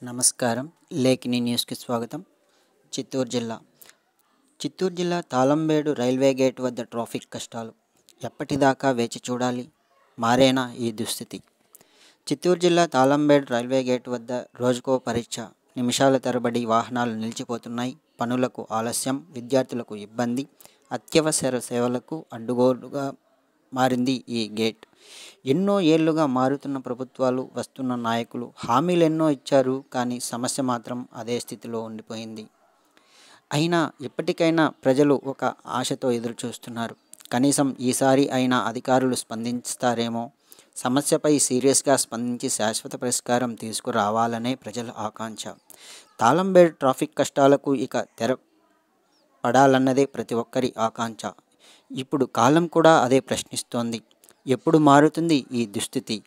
నమస్కారం. లేఖిని న్యూస్కి స్వాగతం. చిత్తూరు జిల్లా తాళంబేడు రైల్వే గేట్ వద్ద ట్రాఫిక్ కష్టాలు. ఎప్పటిదాకా వేచి చూడాలి? మారేనా ఈ దుస్థితి? చిత్తూరు జిల్లా తాళంబేడు రైల్వే గేట్ వద్ద రోజుకో పరీక్ష. నిమిషాల తరబడి వాహనాలు నిలిచిపోతున్నాయి. పనులకు ఆలస్యం, విద్యార్థులకు ఇబ్బంది, అత్యవసర సేవలకు అడ్డుగోలుగా మారింది ఈ గేట్. ఎన్నో ఏళ్లుగా మారుతున్న ప్రభుత్వాలు, వస్తున్న నాయకులు హామీలెన్నో ఇచ్చారు. కానీ సమస్య మాత్రం అదే స్థితిలో ఉండిపోయింది. అయినా ఇప్పటికైనా ప్రజలు ఒక ఆశతో ఎదురుచూస్తున్నారు. కనీసం ఈసారి అయినా అధికారులు స్పందిస్తారేమో. సమస్యపై సీరియస్గా స్పందించి శాశ్వత పరిష్కారం తీసుకురావాలనే ప్రజల ఆకాంక్ష. తాళంబేడు ట్రాఫిక్ కష్టాలకు ఇక తెర పడాలన్నదే ప్రతి ఒక్కరి ఆకాంక్ష. ఇప్పుడు కాలం కూడా అదే ప్రశ్నిస్తోంది. ఎప్పుడు మారుతుంది ఈ దుస్థితి?